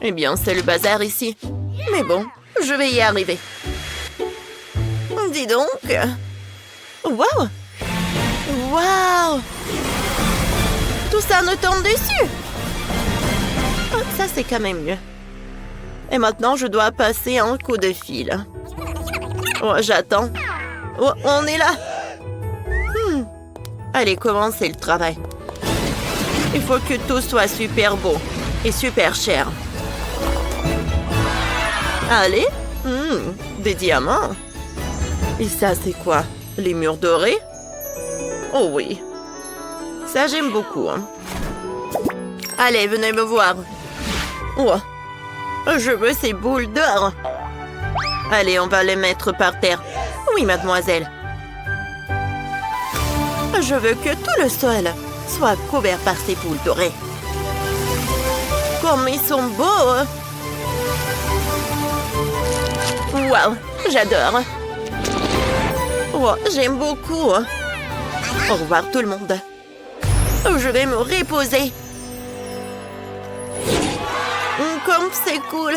Eh bien, c'est le bazar ici. Mais bon, je vais y arriver. Dis donc. Waouh! Waouh! Tout ça me tombe dessus. Oh, ça, c'est quand même mieux. Et maintenant, je dois passer un coup de fil. Oh, j'attends. Oh, on est là. Allez, commencez le travail. Il faut que tout soit super beau et super cher. Allez. Des diamants. Et ça, c'est quoi? Les murs dorés? Oh oui. Ça, j'aime beaucoup. Allez, venez me voir. Oh. Je veux ces boules d'or. Allez, on va les mettre par terre. Oui, mademoiselle. Je veux que tout le sol soit couvert par ces boules dorées. Comme ils sont beaux. Waouh, j'adore. Oh, j'aime beaucoup. Au revoir tout le monde. Je vais me reposer. Comme c'est cool.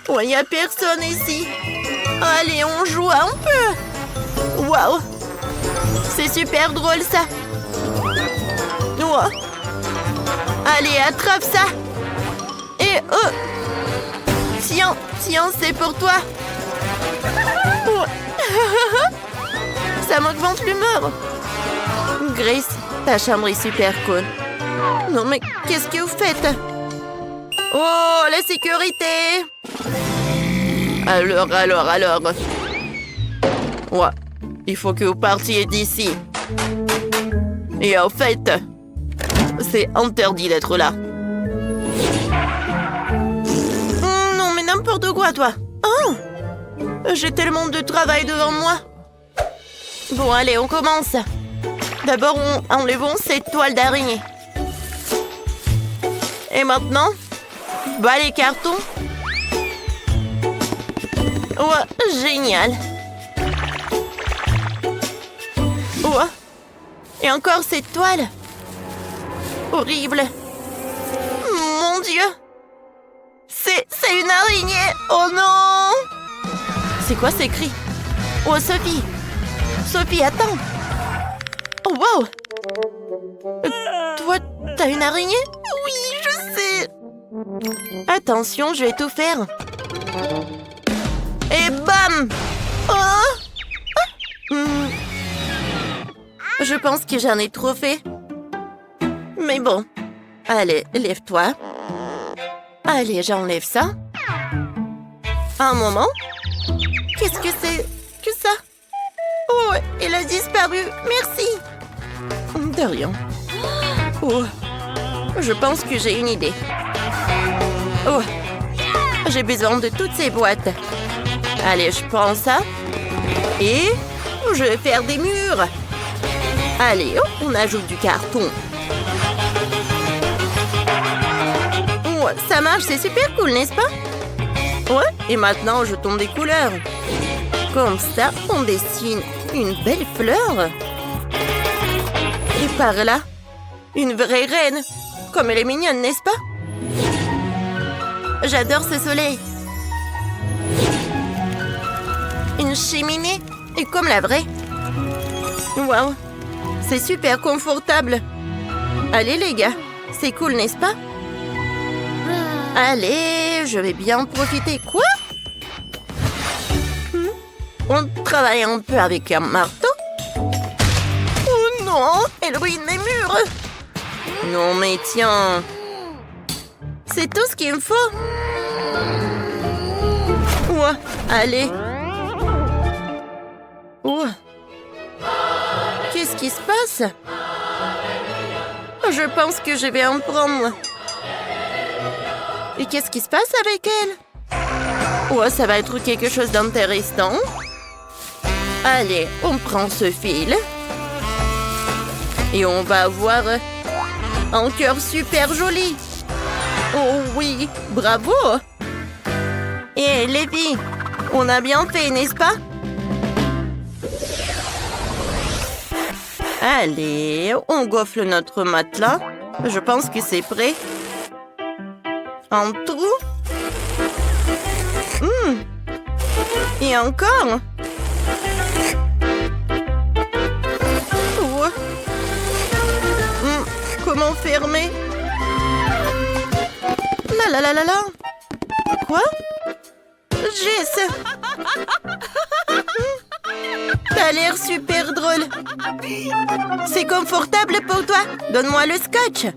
Oh, il n'y a personne ici. Allez, on joue un peu. Waouh. C'est super drôle, ça. Oh. Allez, attrape ça. Et oh. Tiens, c'est pour toi. Oh. Ça m'augmente l'humeur. Grace, ta chambre est super cool. Non, mais qu'est-ce que vous faites? Oh, la sécurité! Alors. Ouais, il faut que vous partiez d'ici. Et en fait, c'est interdit d'être là. Non, mais n'importe quoi, toi. Oh, j'ai tellement de travail devant moi. Bon, allez, on commence. D'abord, enlevons cette toile d'araignée. Et maintenant, bah les cartons. Ouais, génial. Ouais. Et encore cette toile. Horrible. Mon Dieu. C'est une araignée. Oh non. C'est quoi ces cris? Oh, Sophie. Sophie, attends. Oh, wow. Toi, t'as une araignée? Oui, je sais. Attention, je vais tout faire. Et bam! Oh! Je pense que j'en ai trop fait. Mais bon. Allez, lève-toi. Allez, j'enlève ça. Un moment. Qu'est-ce que c'est que ça? Oh, elle a disparu. Merci. De rien. Oh, je pense que j'ai une idée. Oh, j'ai besoin de toutes ces boîtes. Allez, je prends ça. Et je vais faire des murs. Allez, on ajoute du carton. Oh, ça marche, c'est super cool, n'est-ce pas? Ouais, et maintenant, je tombe des couleurs. Comme ça, on dessine une belle fleur. Et par là, une vraie reine. Comme elle est mignonne, n'est-ce pas? J'adore ce soleil. Une cheminée est comme la vraie. Waouh, c'est super confortable. Allez les gars, c'est cool, n'est-ce pas? Allez, je vais bien profiter. Quoi? On travaille un peu avec un marteau. Oh non, elle ruine mes murs. Non mais tiens. C'est tout ce qu'il me faut. Ouais, allez. Ouais. Qu'est-ce qui se passe? Je pense que je vais en prendre. Et qu'est-ce qui se passe avec elle? Ouais, ça va être quelque chose d'intéressant. Allez, on prend ce fil. Et on va avoir un cœur super joli. Oh oui, bravo! Et les filles, on a bien fait, n'est-ce pas? Allez, on gonfle notre matelas. Je pense que c'est prêt. Un trou. Et encore. Oh. Comment fermer? La la la la la. Quoi? Jess. T'as l'air super drôle. C'est confortable pour toi. Donne-moi le scotch.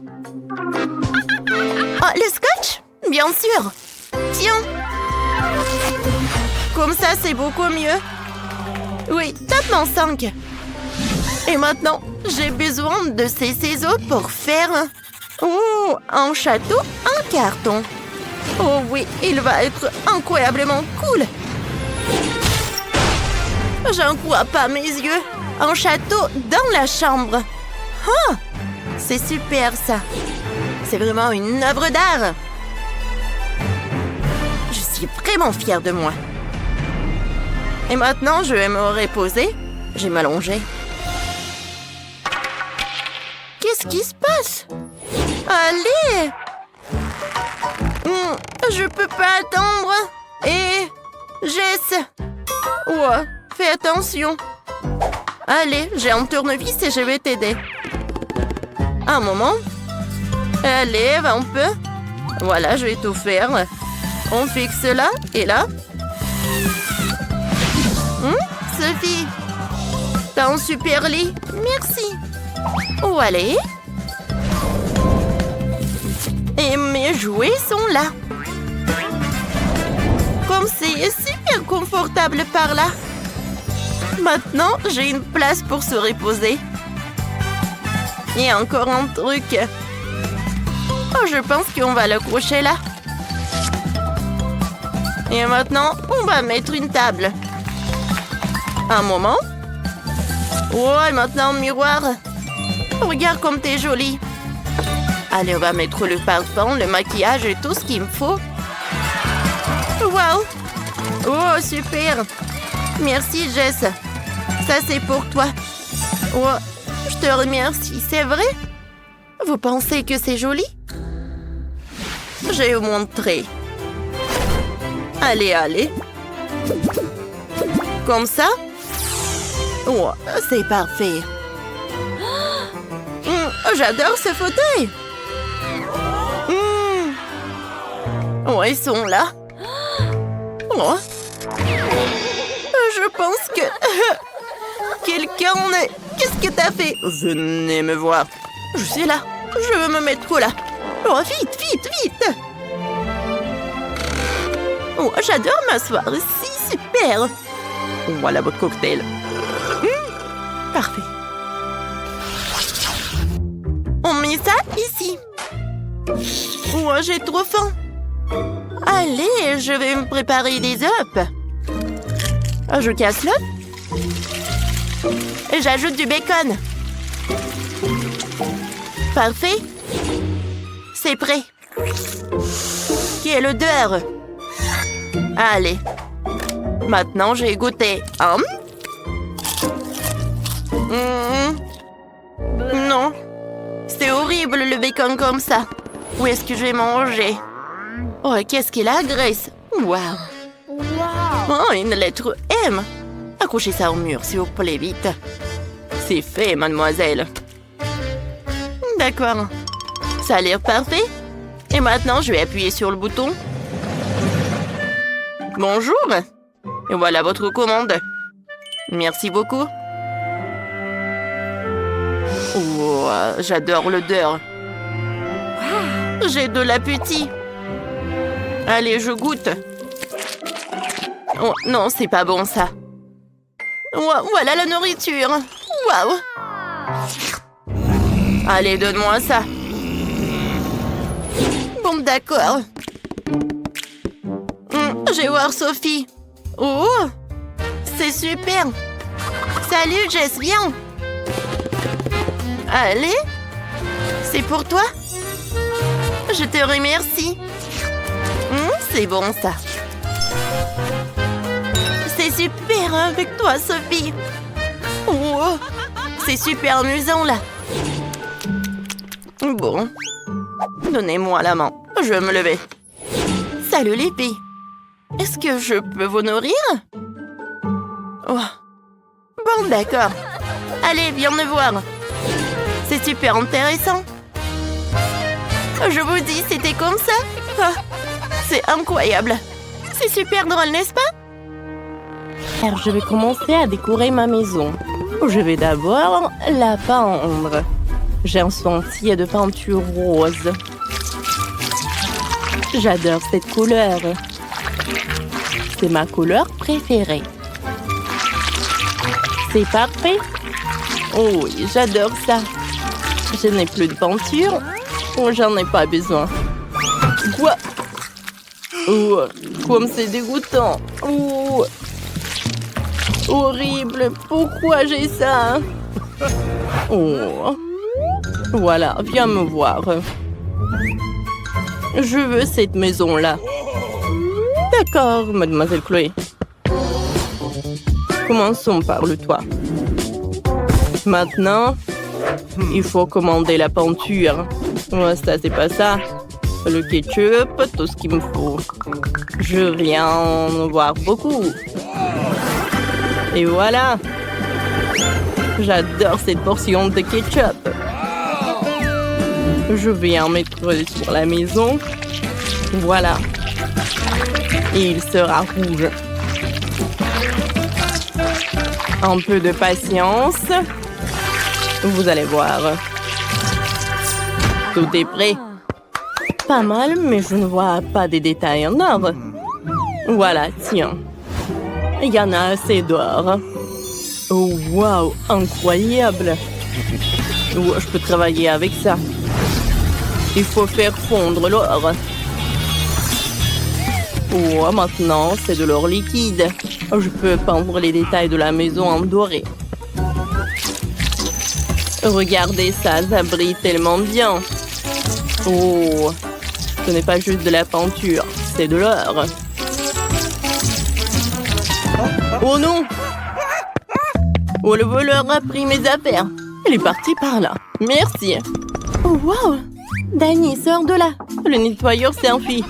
Oh, le scotch? Bien sûr. Tiens. Comme ça, c'est beaucoup mieux. Oui, tape mon 5. Et maintenant, j'ai besoin de ces ciseaux pour faire... Oh, un château en carton. Oh oui, il va être incroyablement cool. J'en crois pas mes yeux. Un château dans la chambre. Ah, c'est super ça. C'est vraiment une œuvre d'art. Je suis vraiment fière de moi. Et maintenant, je vais me reposer. Je vais m'allonger. Qu'est-ce qui se passe? Allez! Je peux pas attendre. Et... Jess! Ouais, fais attention. Allez, j'ai un tournevis et je vais t'aider. Un moment. Allez, un peu. Voilà, je vais tout faire. On fixe là et là. Sophie, t'as un super lit. Merci. Oh, allez. Et mes jouets sont là. Comme c'est super confortable par là. Maintenant, j'ai une place pour se reposer. Et encore un truc. Oh, je pense qu'on va l'accrocher là. Et maintenant, on va mettre une table. Un moment. Oh, et maintenant un miroir. Regarde comme t'es jolie. Allez, on va mettre le parfum, le maquillage et tout ce qu'il me faut. Wow! Oh, super! Merci, Jess. Ça, c'est pour toi. Oh, je te remercie, c'est vrai? Vous pensez que c'est joli? Je vais vous montrer. Allez, allez. Comme ça? Oh, c'est parfait. J'adore ce fauteuil. Oh, ils sont là. Oh. Je pense que... Quelqu'un... Qu'est-ce que t'as fait? Venez me voir. Je suis là. Je veux me mettre là. Oh, vite, vite, vite. Oh, j'adore m'asseoir ici. Super. Voilà votre cocktail. Parfait. On met ça ici. Oh, j'ai trop faim. Allez, je vais me préparer des œufs. Je casse l'œuf. Et j'ajoute du bacon. Parfait. C'est prêt. Quelle odeur. Allez. Maintenant, j'ai goûté. Non. C'est horrible le bacon comme ça. Où est-ce que je vais manger? Oh, qu'est-ce qu'il a, Grace? Wow. Oh, une lettre M. Accrochez ça au mur, s'il vous plaît, vite. C'est fait, mademoiselle. D'accord. Ça a l'air parfait. Et maintenant, je vais appuyer sur le bouton. Bonjour. Et voilà votre commande. Merci beaucoup. Oh, j'adore l'odeur. J'ai de l'appétit. Allez, je goûte. Oh, non, c'est pas bon, ça. Oh, voilà la nourriture. Waouh. Allez, donne-moi ça. Bon, d'accord. Je vais voir Sophie. Oh, c'est super. Salut, Jess, viens. Allez. C'est pour toi. Je te remercie. C'est bon, ça. C'est super avec toi, Sophie. Oh, c'est super amusant, là. Bon. Donnez-moi la main. Je vais me lever. Salut les filles. Est-ce que je peux vous nourrir? Oh. Bon, d'accord. Allez, viens me voir. C'est super intéressant. Je vous dis, c'était comme ça. Oh, c'est incroyable. C'est super drôle, n'est-ce pas? Alors, je vais commencer à décorer ma maison. Je vais d'abord la peindre. J'ai un sentier de peinture rose. J'adore cette couleur. C'est ma couleur préférée. C'est parfait. Oh oui, j'adore ça. Je n'ai plus de peinture. Oh, j'en ai pas besoin. Quoi? Oh, comme c'est dégoûtant. Oh, horrible. Pourquoi j'ai ça? Oh. Voilà, viens me voir. Je veux cette maison-là. D'accord, mademoiselle Chloé. Commençons par le toit. Maintenant, il faut commander la peinture. Oh, ça, c'est pas ça. Le ketchup, tout ce qu'il me faut. Je viens en voir beaucoup. Et voilà. J'adore cette portion de ketchup. Je vais en mettre sur la maison. Voilà. Et il sera rouge. Un peu de patience. Vous allez voir. Tout est prêt. Pas mal, mais je ne vois pas des détails en or. Voilà, tiens. Il y en a assez d'or. Oh, wow, incroyable. Oh, je peux travailler avec ça. Il faut faire fondre l'or. Oh, maintenant, c'est de l'or liquide. Je peux peindre les détails de la maison en doré. Regardez ça, ça brille tellement bien. Oh, ce n'est pas juste de la peinture, c'est de l'or. Oh non! Oh, le voleur a pris mes affaires. Il est parti par là. Merci. Oh, wow! Danny, sors de là. Le nettoyeur s'est enfui.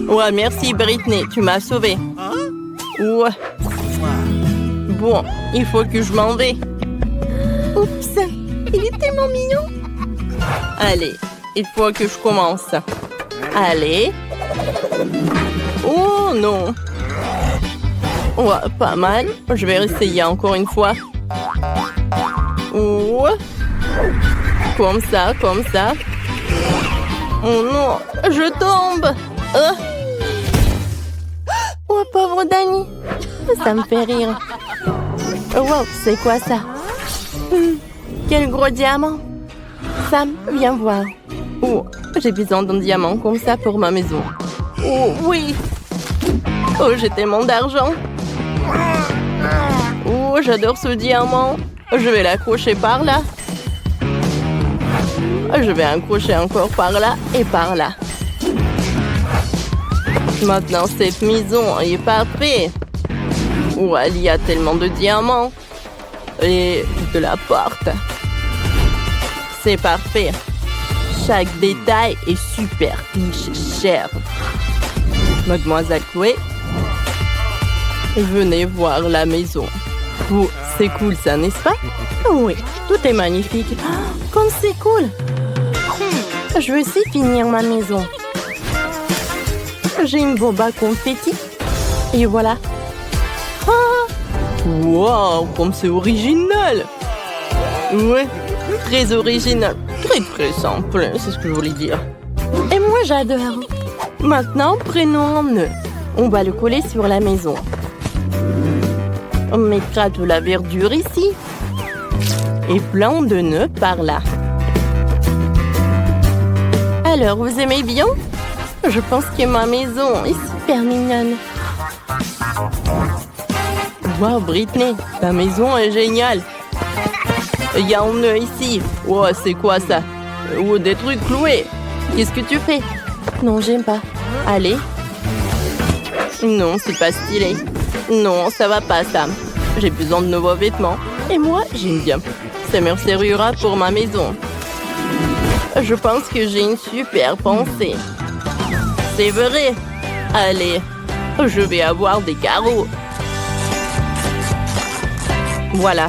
Ouais, merci Britney, tu m'as sauvée. Ouais. Bon, il faut que je m'en vais. Oups, il est tellement mignon. Allez, il faut que je commence. Allez. Oh non. Ouais, pas mal. Je vais essayer encore une fois. Oh. Comme ça, comme ça. Oh non, je tombe. Oh, pauvre Danny. Ça me fait rire. Wow, c'est quoi ça? Quel gros diamant. Sam, viens voir. Oh, j'ai besoin d'un diamant comme ça pour ma maison. Oh, oui. Oh, j'ai tellement d'argent. Oh, j'adore ce diamant. Je vais l'accrocher par là. Je vais accrocher encore par là et par là. Maintenant, cette maison est parfaite. Oh, il y a tellement de diamants. Et de la porte. C'est parfait. Chaque détail est super riche et cher. Mademoiselle Chloé, venez voir la maison. Oh, c'est cool ça, n'est-ce pas? Oui, tout est magnifique. Oh, comme c'est cool. Je veux aussi finir ma maison. J'ai une bombe à confetti. Et voilà. Wow, comme c'est original. Ouais, très original. Très simple, c'est ce que je voulais dire. Et moi, j'adore. Maintenant, prenons un nœud. On va le coller sur la maison. On mettra de la verdure ici. Et plein de nœuds par là. Alors, vous aimez bien? Je pense que ma maison est super mignonne. Wow, Britney, ta maison est géniale. Il y a un nœud ici. Oh, c'est quoi ça? Oh, des trucs cloués. Qu'est-ce que tu fais? Non, j'aime pas. Allez. Non, c'est pas stylé. Non, ça va pas, Sam. J'ai besoin de nouveaux vêtements. Et moi, j'aime bien. Ça me servira pour ma maison. Je pense que j'ai une super pensée. c'est vrai. Allez, je vais avoir des carreaux. Voilà.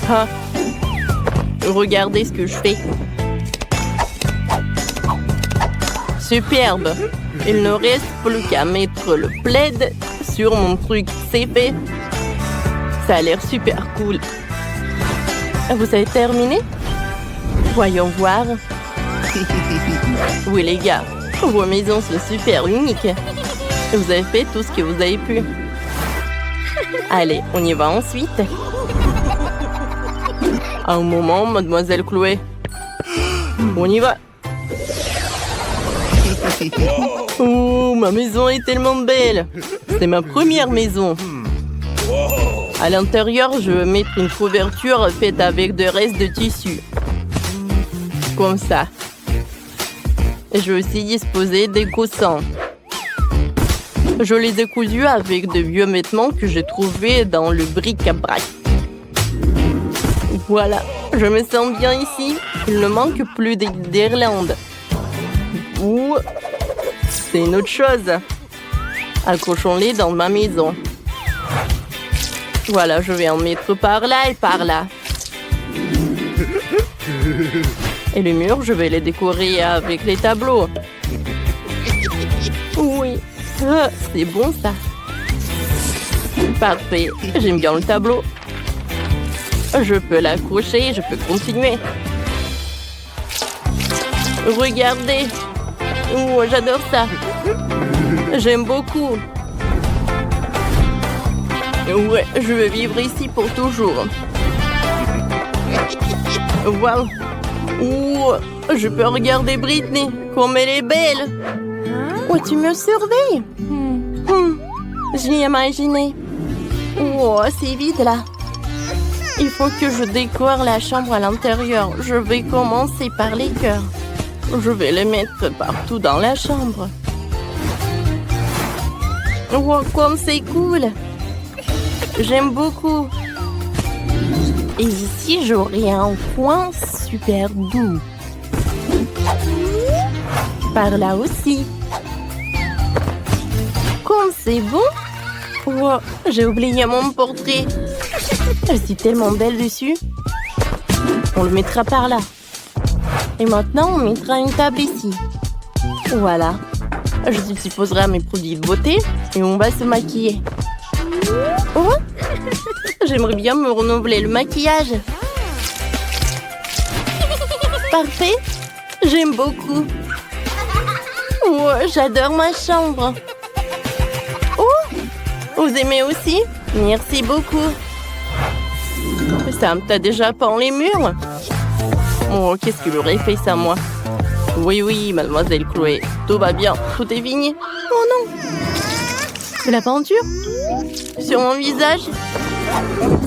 Ah. Regardez ce que je fais. Superbe. Il ne reste plus qu'à mettre le plaid sur mon truc. C'est fait. Ça a l'air super cool. Vous avez terminé? Voyons voir. Oui, les gars, vos maisons sont super uniques. Vous avez fait tout ce que vous avez pu. Allez, on y va ensuite. Un moment, mademoiselle Chloé. On y va. Oh, ma maison est tellement belle. C'est ma première maison. À l'intérieur, je vais mettre une couverture faite avec des restes de tissu. Comme ça. Et je vais aussi disposer des coussins. Je les ai cousus avec de vieux vêtements que j'ai trouvés dans le bric-à-brac. Voilà, je me sens bien ici. Il ne manque plus des guirlandes. Ou c'est une autre chose. Accrochons-les dans ma maison. Voilà, je vais en mettre par là et par là. Et les murs, je vais les décorer avec les tableaux. Oui, c'est bon ça. Parfait, j'aime bien le tableau. Je peux l'accrocher et je peux continuer. Regardez. Oh, j'adore ça. J'aime beaucoup. Ouais, je vais vivre ici pour toujours. Wow. Oh, je peux regarder Britney, comme elle est belle. Oh, tu me surveilles. Je l'ai imaginé. Oh, c'est vide là. Il faut que je décore la chambre à l'intérieur. Je vais commencer par les cœurs. Je vais les mettre partout dans la chambre. Oh, comme c'est cool. J'aime beaucoup. Et ici, j'aurai un coin super doux. Par là aussi. Comme c'est beau. Oh, j'ai oublié mon portrait. Je suis tellement belle dessus. On le mettra par là. Et maintenant, on mettra une table ici. Voilà. Je disposerai mes produits de beauté et on va se maquiller. Oh, j'aimerais bien me renouveler le maquillage. Parfait. J'aime beaucoup. Oh, j'adore ma chambre. Oh, vous aimez aussi? Merci beaucoup. Sam, t'as déjà peint les murs? Oh, qu'est-ce qu'il aurait fait ça, moi? Oui, mademoiselle Chloé. Tout va bien. Tout est fini. Oh non! C'est la peinture? Sur mon visage?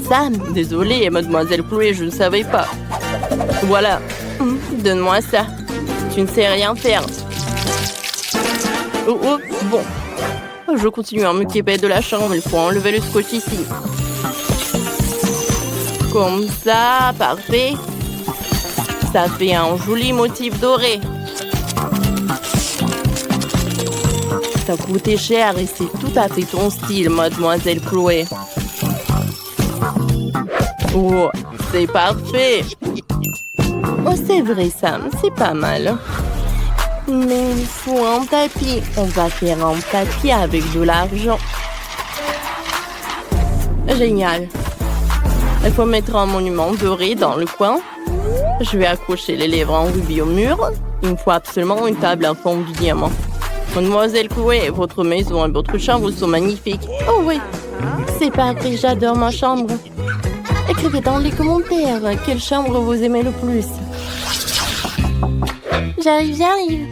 Sam, désolée, mademoiselle Chloé, je ne savais pas. Voilà. Donne-moi ça. Tu ne sais rien faire. Oh, bon. Je continue à m'occuper de la chambre. Il faut enlever le scotch ici. Comme ça, parfait. Ça fait un joli motif doré. Ça a coûté cher et c'est tout à fait ton style, mademoiselle Chloé. Oh, c'est parfait. Oh, c'est vrai, Sam, c'est pas mal. Mais il faut un tapis. On va faire un tapis avec de l'argent. Génial. Il faut mettre un monument doré dans le coin. Je vais accrocher les lèvres en rubis au mur. Il me faut absolument une table à fond du diamant. Mademoiselle Chloé, votre maison et votre chambre sont magnifiques. Oh oui, c'est parfait, j'adore ma chambre. Écrivez dans les commentaires quelle chambre vous aimez le plus. J'arrive.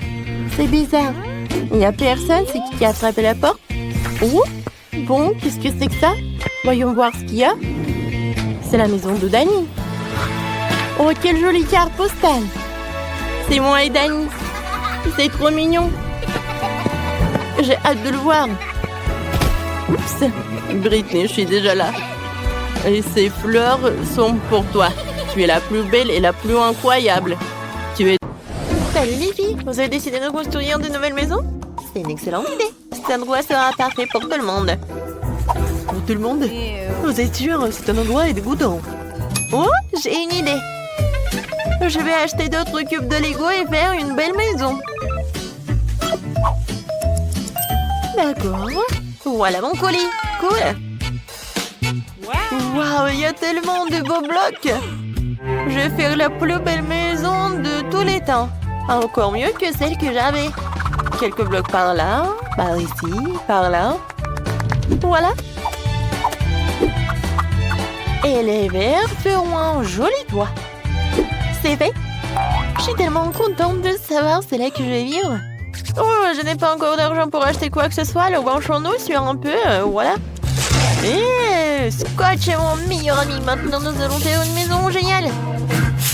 C'est bizarre. Il n'y a personne, c'est qui a attrapé la porte? Oh, bon, qu'est-ce que c'est que ça? Voyons voir ce qu'il y a. C'est la maison de Dani. Oh, quelle jolie carte postale. C'est moi et Dani. C'est trop mignon. J'ai hâte de le voir. Oups, Britney, je suis déjà là. Et ces fleurs sont pour toi. Tu es la plus belle et la plus incroyable. Tu es... Salut les filles, vous avez décidé de construire de nouvelles maisons? C'est une excellente idée. Cet endroit sera parfait pour tout le monde. Pour tout le monde? Vous êtes sûr? C'est un endroit dégoûtant. Oh, j'ai une idée. Je vais acheter d'autres cubes de Lego et faire une belle maison. D'accord. Voilà mon colis. Cool. Waouh, il y a tellement de beaux blocs. Je vais faire la plus belle maison de tous les temps. Encore mieux que celle que j'avais. Quelques blocs par là, par ici, par là. Voilà. Et les verres feront un joli toit. C'est fait. Je suis tellement contente de savoir c'est là que je vais vivre. Oh, je n'ai pas encore d'argent pour acheter quoi que ce soit. Le branchons-nous sur un peu, voilà. Et Scotch est mon meilleur ami. Maintenant, nous allons faire une maison géniale.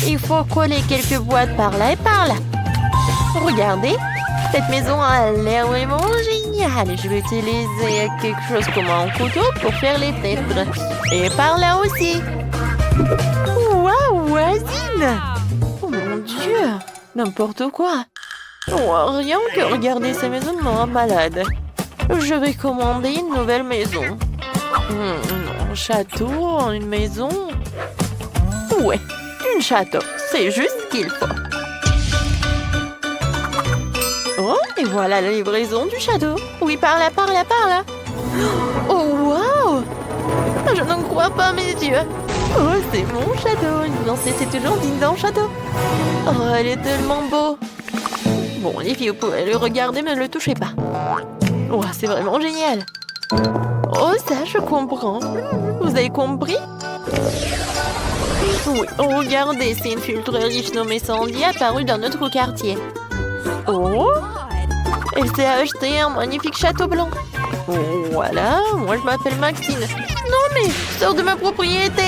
Il faut coller quelques boîtes par là et par là. Regardez, cette maison a l'air vraiment géniale. Je vais utiliser quelque chose comme un couteau pour faire les fenêtres. Et par là aussi. Waouh, voisine! Oh mon Dieu, n'importe quoi. Oh, rien que regarder ces maisons me rend malade. Je vais commander une nouvelle maison. Un château, une maison. Ouais, un château, c'est juste ce qu'il faut. Oh, et voilà la livraison du château. Oui, par là, par là, par là. Oh, waouh! Je n'en crois pas mes yeux. Oh, c'est mon château. Non, c'était toujours digne d'un château. Oh, elle est tellement beau. Bon, les filles, vous pouvez le regarder, mais ne le touchez pas. Oh, c'est vraiment génial. Oh, ça, je comprends. Vous avez compris? Oui, oh, regardez, c'est une filtre riche nommée Sandy apparue dans notre quartier. Oh, elle s'est acheté un magnifique château blanc. Oh, voilà, moi je m'appelle Maxine. Non mais, sors de ma propriété.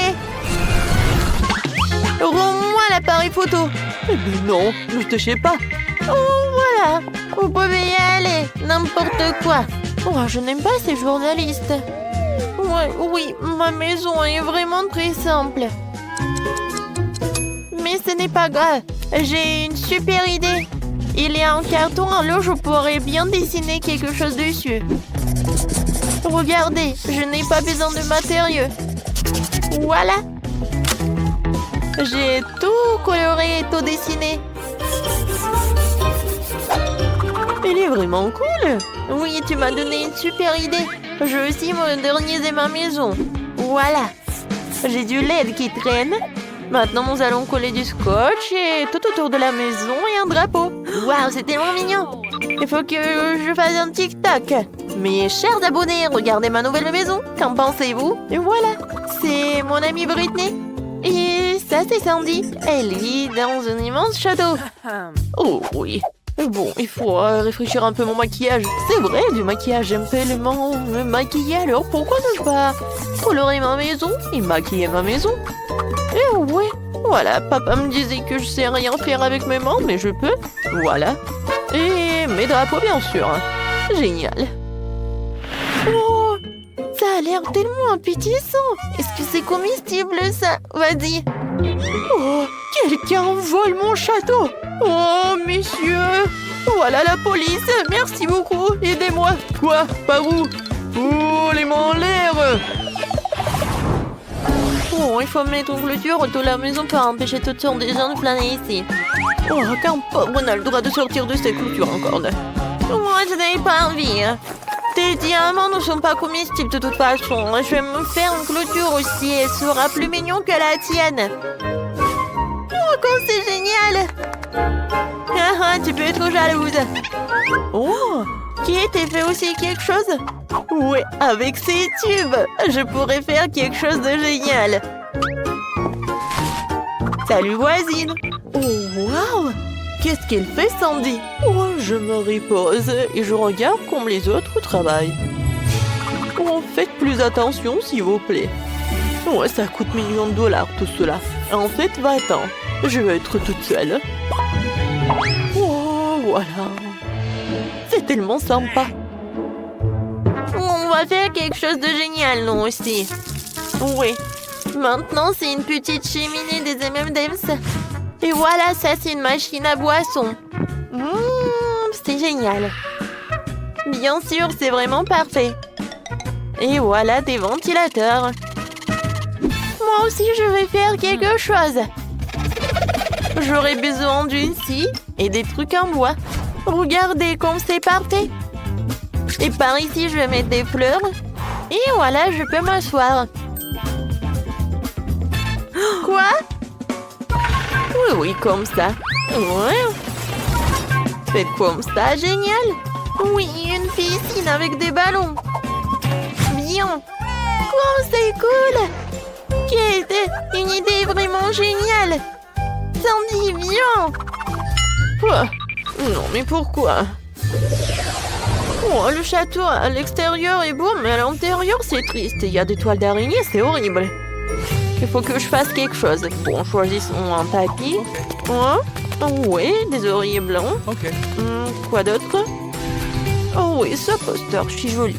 Rends-moi l'appareil photo. Eh bien non, ne touchez pas. Oh, voilà, vous pouvez y aller, n'importe quoi. Oh, je n'aime pas ces journalistes. Ouais, oui, ma maison est vraiment très simple. Mais ce n'est pas grave, j'ai une super idée. Il y a un carton, alors je pourrais bien dessiner quelque chose dessus. Regardez, je n'ai pas besoin de matériaux. Voilà. J'ai tout coloré et tout dessiné. Il est vraiment cool. Oui, tu m'as donné une super idée. Je vais aussi moderniser ma maison. Voilà. J'ai du LED qui traîne. Maintenant, nous allons coller du scotch et tout autour de la maison et un drapeau. Waouh, c'est tellement mignon. Il faut que je fasse un TikTok. Mes chers abonnés, regardez ma nouvelle maison. Qu'en pensez-vous? Et voilà, c'est mon amie Britney. Et ça, c'est Sandy. Elle vit dans un immense château. Oh oui. Bon, il faut réfléchir un peu mon maquillage. C'est vrai, du maquillage, j'aime tellement me maquiller. Alors pourquoi ne pas colorer ma maison et maquiller ma maison? Et ouais, voilà, papa me disait que je sais rien faire avec mes mains, mais je peux. Voilà. Et mes drapeaux, bien sûr. Génial. Oh, ça a l'air tellement appétissant. Est-ce que c'est comestible, ça? Vas-y. Oh, quelqu'un vole mon château. Oh, messieurs. Voilà la police. Merci beaucoup. Aidez-moi. Quoi? Par où? Oh, les mains en l'air. Oh, il faut mettre une clôture autour de la maison pour empêcher toutes sortes de gens de flâner ici. Oh, qu'un pauvre n'a le droit de sortir de cette clôture encore. Moi, je n'ai pas envie. Tes diamants ne sont pas comestibles de toute façon. Je vais me faire une clôture aussi. Elle sera plus mignon que la tienne. Oh, comme c'est génial. Tu peux être jalouse. Oh, qui était fait aussi quelque chose? Oui, avec ces tubes, je pourrais faire quelque chose de génial. Salut voisine. Oh, waouh. Qu'est-ce qu'elle fait, Sandy? Oh, je me repose et je regarde comme les autres travaillent. Oh, faites plus attention, s'il vous plaît. Ouais, ça coûte millions de dollars, tout cela. En fait, va-t'en. Je vais être toute seule. Oh, voilà. C'est tellement sympa. On va faire quelque chose de génial, nous aussi. Oui. Maintenant, c'est une petite cheminée des M&M's. Et voilà, ça, c'est une machine à boisson. C'est génial. Bien sûr, c'est vraiment parfait. Et voilà des ventilateurs. Moi aussi, je vais faire quelque chose. J'aurai besoin d'une scie et des trucs en bois. Regardez comme c'est parfait. Et par ici, je vais mettre des fleurs. Et voilà, je peux m'asseoir. Quoi? Oui, oui, comme ça. Ouais. Faites comme ça, génial. Oui, une piscine avec des ballons. Bien. Oh, c'est cool. Kate, une idée vraiment géniale. Sandy, viens. Quoi? Non, mais pourquoi? Oh, le château à l'extérieur est beau, mais à l'intérieur, c'est triste. Il y a des toiles d'araignée, c'est horrible. Il faut que je fasse quelque chose. Bon, choisissons un tapis. Oui, des oreillers blancs. Ok. Quoi d'autre? Oh oui, ce poster, je suis jolie.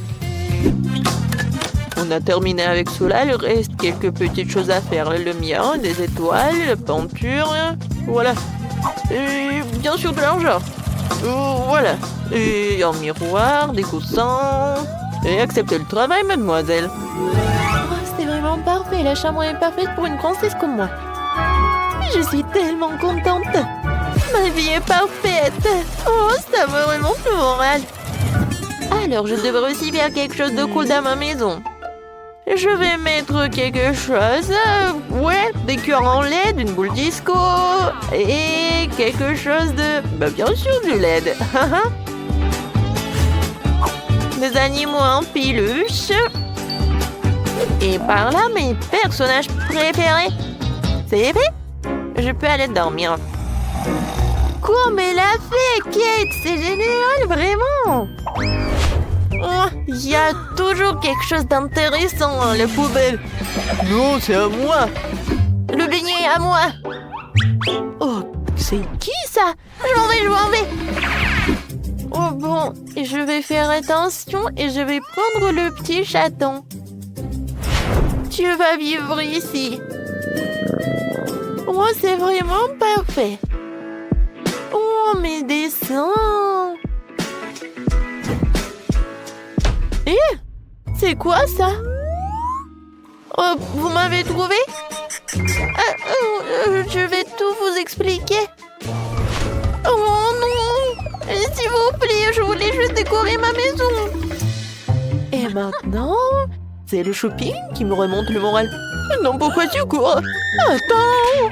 On a terminé avec cela, il reste quelques petites choses à faire. La lumière, des étoiles, la peinture, voilà. Et bien sûr de l'argent. Voilà. Et un miroir, des coussins. Et acceptez le travail, mademoiselle. Oh, c'est vraiment parfait, la chambre est parfaite pour une princesse comme moi. Je suis tellement contente. Ma vie est parfaite. Oh, ça me remonte le moral. Alors, je devrais aussi faire quelque chose de cool dans ma maison. Je vais mettre quelque chose. Ouais, des cœurs en LED, une boule disco. Et quelque chose de... Bah, bien sûr, du LED. Des animaux en peluche. Et par là, mes personnages préférés. C'est fait? Je peux aller dormir. Comme elle a fait, Kate! C'est génial, vraiment! Oh, il y a toujours quelque chose d'intéressant dans la poubelle. Non, c'est à moi. Le beignet est à moi. Oh, c'est qui ça? Je m'en vais. Oh bon, je vais faire attention et je vais prendre le petit chaton. Tu vas vivre ici. Oh, c'est vraiment parfait. Oh, mes dessins. Eh, c'est quoi ça? Oh, vous m'avez trouvé? Je vais tout vous expliquer. Oh non! S'il vous plaît, je voulais juste décorer ma maison. Et maintenant, c'est le shopping qui me remonte le moral. Non, pourquoi tu cours? Attends!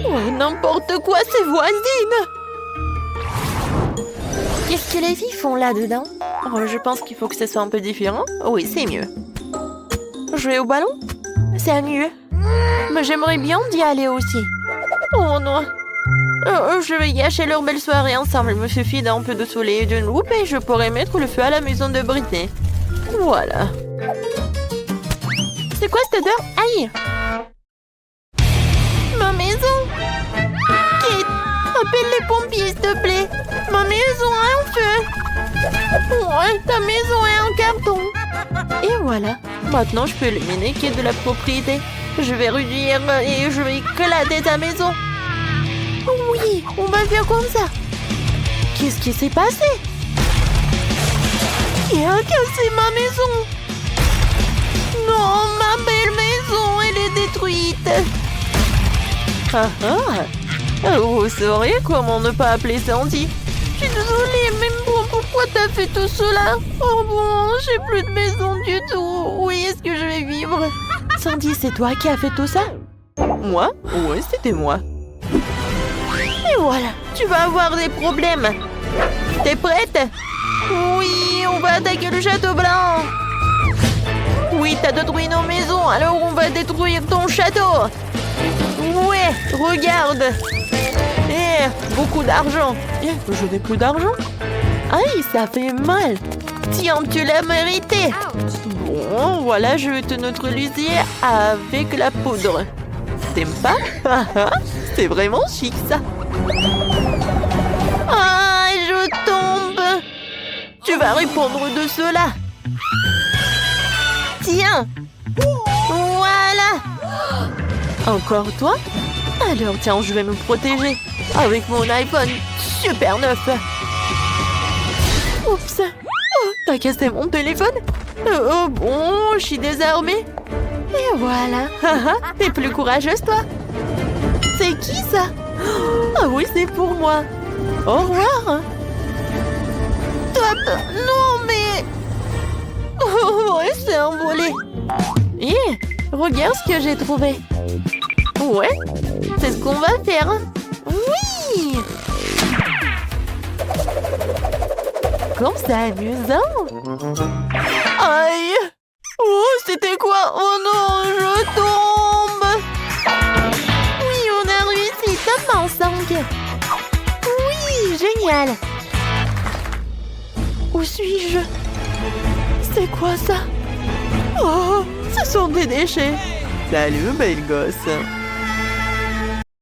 Oh, n'importe quoi, c'est voisine! Qu'est-ce que les filles font là-dedans? Oh, je pense qu'il faut que ce soit un peu différent. Oui, c'est mieux. Jouer au ballon? C'est mieux. Mais j'aimerais bien d'y aller aussi. Oh non! Je vais gâcher leur belle soirée ensemble. Il me suffit d'un peu de soleil et d'une loupe et je pourrai mettre le feu à la maison de Britney. Voilà. C'est quoi cette odeur? Aïe! Ma maison! Kate, appelle les pompiers, s'il te plaît. Ma maison a un feu. Ouais, ta maison est en carton. Et voilà. Maintenant, je peux éliminer Kate de la propriété. Je vais réduire et je vais éclater ta maison. Oui, on va faire comme ça. Qu'est-ce qui s'est passé? Qui a cassé ma maison? Non, ma belle maison, elle est détruite. Vous saurez comment ne pas appeler Sandy. Je suis désolée, mais bon, pourquoi t'as fait tout cela? Oh bon, j'ai plus de maison du tout. Où est-ce que je vais vivre? Sandy, c'est toi qui as fait tout ça? Moi? Oui, c'était moi. Et voilà, tu vas avoir des problèmes. T'es prête? Oui, on va attaquer le château blanc. Oui, t'as détruit nos maisons, alors on va détruire ton château. Ouais, regarde. Beaucoup d'argent. Je n'ai plus d'argent. Aïe, ça fait mal. Tiens, tu l'as mérité. Bon, voilà, je vais te neutraliser avec la poudre. T'aimes pas? C'est vraiment chic, ça. Ah, je tombe. Tu vas répondre de cela. Tiens. Voilà. Encore toi? Alors, tiens, je vais me protéger. avec mon iPhone super neuf. Oups. Oh, t'as cassé mon téléphone? Oh bon, je suis désarmée. Et voilà. T'es plus courageuse, toi. C'est qui, ça? Ah oui, c'est pour moi. Au revoir. Top. Non, mais... Oh, ouais, c'est envolé. Hé, regarde ce que j'ai trouvé. Ouais, c'est ce qu'on va faire. Oui. Comme c'est amusant. Aïe. Oh, c'était quoi? Oh non, je tombe. Oui, on a réussi, top en 5. Oui, génial. Où suis-je? C'est quoi ça? Oh, ce sont des déchets. Salut, belle gosse.